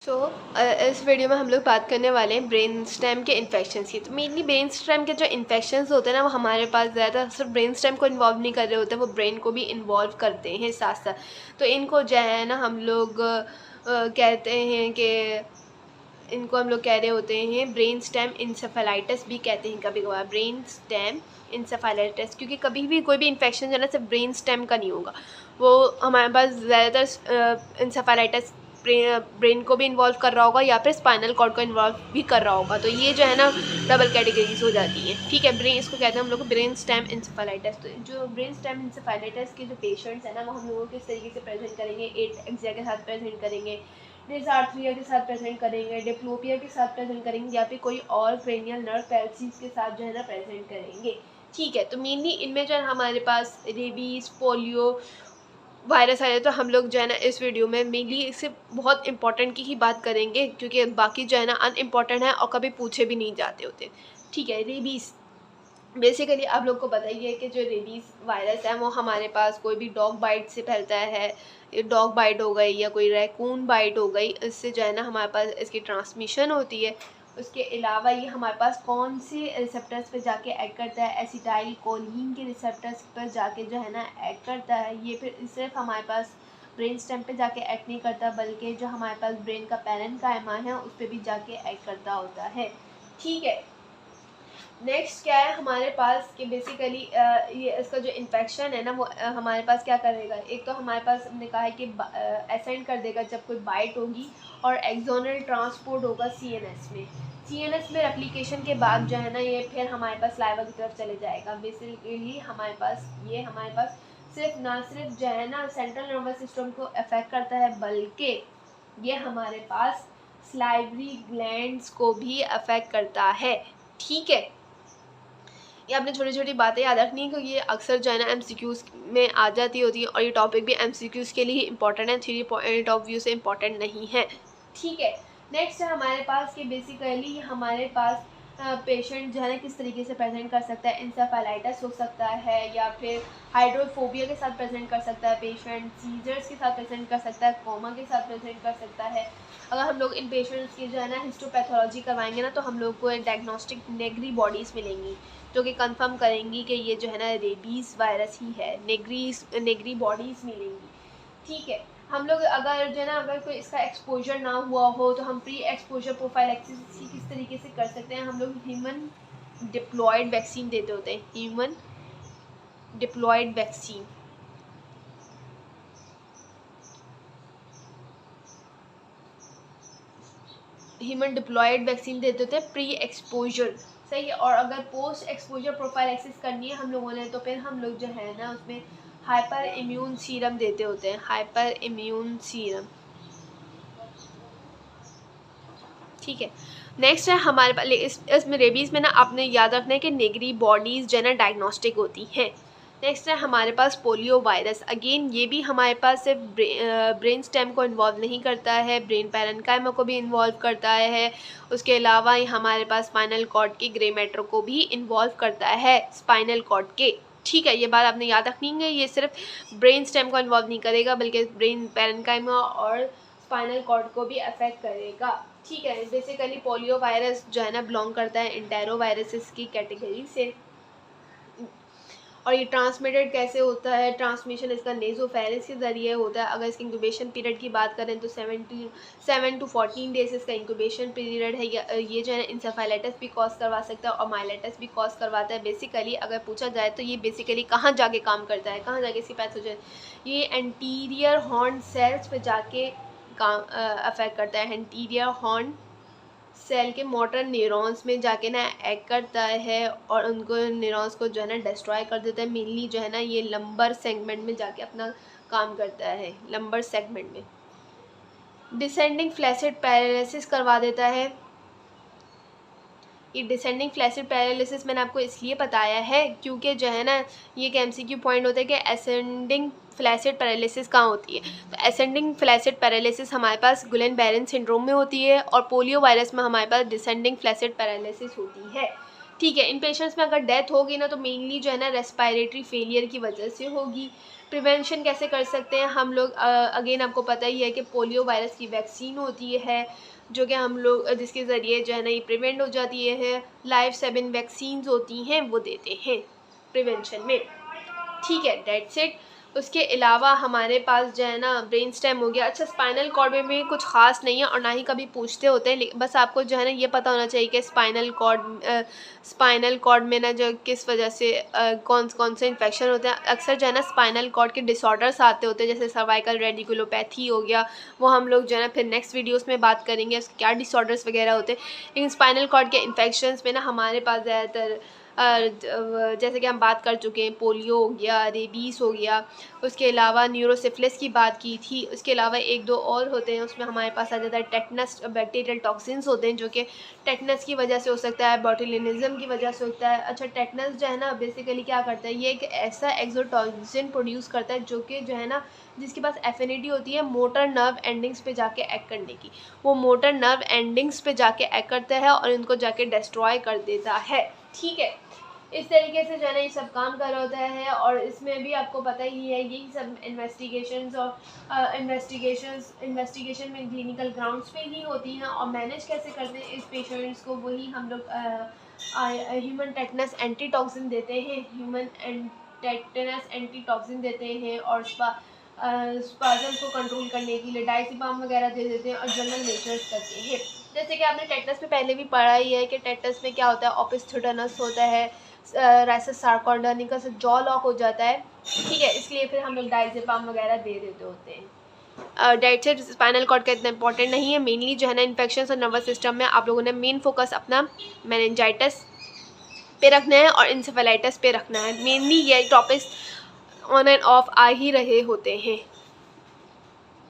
इस वीडियो में हम लोग बात करने वाले हैं ब्रेन स्टेम के इन्फेक्शन की। तो मेनली ब्रेन स्टेम के जो इन्फेक्शंस होते हैं ना, वो हमारे पास ज़्यादा सिर्फ ब्रेन स्टेम को इन्वॉल्व नहीं कर रहे होते, वो ब्रेन को भी इन्वॉल्व करते हैं साथ साथ। तो इनको जो है ना हम लोग कहते हैं कि इनको हम लोग कह रहे होते हैं ब्रेन स्टेम इंसेफेलाइटिस भी कहते हैं कभी कभार, ब्रेन स्टेम इंसेफेलाइटिस, क्योंकि कभी भी कोई भी इन्फेक्शन जो है ना सिर्फ ब्रेन स्टेम का नहीं होगा, वो हमारे पास ज़्यादातर इंसेफेलाइटिस ब्रेन को भी इन्वॉल्व कर रहा होगा या फिर स्पाइनल कॉर्ड को इन्वॉल्व भी कर रहा होगा। तो ये जो है ना डबल कैटेगरीज हो जाती हैं, ठीक है। ब्रेन, इसको कहते हैं हम लोग ब्रेन स्टेम इंसेफेलाइटिस। तो जो ब्रेन स्टेम इंसेफेलाइटिस के जो पेशेंट्स हैं ना, वो हम लोगों किस तरीके से प्रेजेंट करेंगे, एटेक्सिया के साथ प्रेजेंट करेंगे, डिसआर्थरिया के साथ प्रेजेंट करेंगे, डिप्लोपिया के साथ प्रेजेंट करेंगे, या फिर कोई और क्रेनियल नर्व पैल्सीज के साथ जो है ना प्रेजेंट करेंगे, ठीक है। तो मेनली इनमें जो है हमारे पास रेबीज़, पोलियो वायरस आया। तो हम लोग जो है ना इस वीडियो में मेनली इससे बहुत इंपॉर्टेंट की ही बात करेंगे, क्योंकि बाकी जो है ना अनइम्पॉर्टेंट है और कभी पूछे भी नहीं जाते होते, ठीक है। रेबीज़ बेसिकली आप लोग को बताइए कि जो रेबीज़ वायरस है वो हमारे पास कोई भी डॉग बाइट से फैलता है। डॉग बाइट हो गई या कोई रैकून बाइट हो गई, इससे जो है ना हमारे पास इसकी ट्रांसमिशन होती है। उसके अलावा ये हमारे पास कौन से रिसेप्टर्स पे जाके एक्ट करता है, एसिटाइल कोलिन के रिसेप्टर्स पर जाके जो है ना एक्ट करता है। ये फिर सिर्फ हमारे पास ब्रेन स्टेम पे जाके एक्ट नहीं करता, बल्कि जो हमारे पास ब्रेन का पैरेन्काइमा है उस पर भी जाके एक्ट करता होता है, ठीक है। नेक्स्ट क्या है हमारे पास कि बेसिकली ये इसका जो इन्फेक्शन है ना वो हमारे पास क्या करेगा, एक तो हमारे पास हमने कहा है कि असेंड कर देगा जब कोई बाइट होगी, और एक्सोनल ट्रांसपोर्ट होगा सीएनएस में। सीएनएस में रेप्लिकेशन के बाद जो है ना ये फिर हमारे पास लाइवा की तरफ चले जाएगा। बेसिकली हमारे पास सिर्फ जो है ना सेंट्रल नर्वस सिस्टम को अफेक्ट करता है, बल्कि ये हमारे पास सलाइवरी ग्लैंड्स को भी अफेक्ट करता है, ठीक है। ये आपने छोटी छोटी बातें याद रखनी है, क्योंकि ये अक्सर जो है ना एमसीक्यूज़ में आ जाती होती है, और ये टॉपिक भी एमसीक्यूज़ के लिए ही इंपॉर्टेंट है, थ्योरी पॉइंट ऑफ व्यू से इंपॉर्टेंट नहीं है, ठीक है। नेक्स्ट है हमारे पास कि बेसिकली हमारे पास पेशेंट जो है ना किस तरीके से प्रेजेंट कर सकता है। इंसेफेलाइटिस हो सकता है, या फिर हाइड्रोफोबिया के साथ प्रेजेंट कर सकता है पेशेंट, सीजर्स के साथ प्रेजेंट कर सकता है, कोमा के साथ प्रेजेंट कर सकता है। अगर हम लोग इन पेशेंट्स की जो है ना हिस्टोपैथोलॉजी करवाएंगे ना, तो हम लोग को डायग्नोस्टिक नेगरी बॉडीज़ मिलेंगी जो कि कंफर्म करेंगी कि ये जो है ना रेबीज़ वायरस ही है। नेगरी बॉडीज़ मिलेंगी, ठीक है। हम लोग अगर जो है ना अगर कोई इसका एक्सपोजर ना हुआ हो, तो हम प्री एक्सपोजर प्रोफाइलैक्सिस किस तरीके से कर सकते हैं। हम लोग ह्यूमन डिप्लॉयड वैक्सीन देते होते हैं, human diploid vaccine. Human diploid vaccine देते होते हैं प्री एक्सपोजर, सही है। और अगर पोस्ट एक्सपोजर प्रोफाइलैक्सिस करनी है हम लोगों ने, तो फिर हम लोग जो है ना उसमें हाइपर इम्यून सीरम देते होते हैं, हाइपर इम्यून सीरम, ठीक है। नेक्स्ट है हमारे पास इसमें रेबीज़ में ना आपने याद रखना है कि नेगरी बॉडीज़ जो है ना डायग्नोस्टिक होती हैं। नेक्स्ट है हमारे पास पोलियो वायरस। अगेन ये भी हमारे पास सिर्फ ब्रेन स्टेम को इन्वॉल्व नहीं करता है, ब्रेन पैरेन्काइमा को भी इन्वॉल्व करता है। उसके अलावा ये हमारे पास स्पाइनल कॉर्ड के ग्रे मैटर को भी इन्वॉल्व करता है, स्पाइनल कॉर्ड के, ठीक है। ये बात आपने याद रखनी है, ये सिर्फ ब्रेन स्टेम को इन्वॉल्व नहीं करेगा, बल्कि ब्रेन पैरेन्काइमा और स्पाइनल कॉर्ड को भी अफेक्ट करेगा, ठीक है। बेसिकली पोलियो वायरस जो है ना बिलोंग करता है एंटेरो वायरसेस की कैटेगरी से। और ये ट्रांसमिटेड कैसे होता है, ट्रांसमिशन इसका नेजोफेरेंस के ज़रिए होता है। अगर इसके इंक्यूबेशन पीरियड की बात करें तो 7 to 14 डेज इसका इंक्यूबेशन पीरियड है। ये जो है ना इंसेफेलाइटिस भी कॉज करवा सकता है और माइलेटिस भी कॉज करवाता है। बेसिकली अगर पूछा जाए तो ये बेसिकली कहाँ जाके काम करता है, कहाँ जाके इसकी पैथोजन, ये एंटीरियर हॉर्न सेल्स पे जाके काम अफेक्ट करता है। एंटीरियर हॉर्न सेल के मोटर न्यूरॉन्स में जाके ना एक्ट करता है, और उनको न्यूरॉन्स को जो है ना डिस्ट्रॉय कर देता है। मेनली जो है ना ये लंबर सेगमेंट में जाके अपना काम करता है, लंबर सेगमेंट में डिसेंडिंग फ्लैसिड पैरालिसिस करवा देता है। ये डिसेंडिंग फ्लैसिड पैरालिसिस मैंने आपको इसलिए बताया है क्योंकि जो है ना ये एक एमसीक्यू पॉइंट होता है कि असेंडिंग फ्लैसिड पैरालिसिस कहाँ होती है। तो असेंडिंग फ्लैसिड पैरालिसिस हमारे पास गुलेन बैरन सिंड्रोम में होती है, और पोलियो वायरस में हमारे पास डिसेंडिंग फ्लैसिड पैरालिसिस होती है, ठीक है। इन पेशेंट्स में अगर डेथ होगी ना तो मेनली जो है ना रेस्पिरेटरी फेलियर की वजह से होगी। प्रिवेंशन कैसे कर सकते हैं हम लोग, अगेन आपको पता ही है कि पोलियो वायरस की वैक्सीन होती है जो कि हम लोग जिसके ज़रिए जो है ना ये प्रिवेंट हो जाती है। लाइफ सेविंग वैक्सीन्स होती हैं वो देते हैं प्रिवेंशन में। ठीक है, डेट्स इट। उसके अलावा हमारे पास जो है ना ब्रेन स्टेम हो गया। अच्छा, स्पाइनल कॉर्ड में भी कुछ खास नहीं है और ना ही कभी पूछते होते हैं, बस आपको जो है ना ये पता होना चाहिए कि स्पाइनल कॉर्ड में ना जो किस वजह से कौन से इन्फेक्शन होते हैं। अक्सर जो है ना स्पाइनल कॉर्ड के डिसऑर्डर्स आते होते हैं, जैसे सर्वाइकल रेडिकुलोपैथी हो गया, वो हम लोग जो है ना फिर नेक्स्ट वीडियोस में बात करेंगे उसके क्या डिसऑर्डर्स वगैरह होते हैं। लेकिन स्पाइनल कॉर्ड के इन्फेक्शंस में ना हमारे पास ज़्यादातर जैसे कि हम बात कर चुके हैं, पोलियो हो गया, रेबीज़ हो गया, उसके अलावा न्यूरोसिफिलिस की बात की थी। उसके अलावा एक दो और होते हैं, उसमें हमारे पास आ जाता है टेटनस, बैक्टीरियल टॉक्सिन्स होते हैं जो कि टेटनस की वजह से हो सकता है, बॉटुलिनिज्म की वजह से होता है। अच्छा, टेटनस जो है ना बेसिकली क्या करता है, ये एक ऐसा एक्सोटॉक्सिन प्रोड्यूस करता है जो कि जो है ना जिसके पास एफिनिटी होती है मोटर नर्व एंडिंग्स पे जाके एक्ट करने की। वो मोटर नर्व एंडिंग्स पे जाके एक्ट करता है और इनको जाके डिस्ट्रॉय कर देता है। ठीक है, इस तरीके से जो है ना ये सब काम कर रहा होता है। और इसमें भी आपको पता ही है यही सब इन्वेस्टिगेशंस और इन्वेस्टिगेशन में क्लिनिकल ग्राउंड्स पे ही होती हैं। और मैनेज कैसे करते हैं इस पेशेंट्स को, वही हम लोग ह्यूमन टेटनस एंटीटॉक्सिन देते हैं, टेटनस एंटीटॉक्सिन देते हैं और स्पाज़म को कंट्रोल करने के लिए डायज़ेपाम वगैरह दे देते हैं और जनरल मेजर्स करते हैं। जैसे कि आपने टेटनस में पहले भी पढ़ा ही है कि टेटनस में क्या होता है, ओपिस्थोडनस होता है, राइसेस सार्कोइडोनिकस जॉ लॉक हो जाता है। ठीक है, इसलिए फिर हम लोग डायज़ेपाम वगैरह दे देते होते हैं। डेट से स्पाइनल कॉर्ड का इतना इंपॉर्टेंट नहीं है। मेनली जो है ना इन्फेक्शंस और नर्वस सिस्टम में आप लोगों ने मेन फोकस अपना मेनिंजाइटिस पे रखना है और इंसेफेलाइटिस पे रखना है। मेनली ये टॉपिक्स ऑन एंड ऑफ आ ही रहे होते हैं।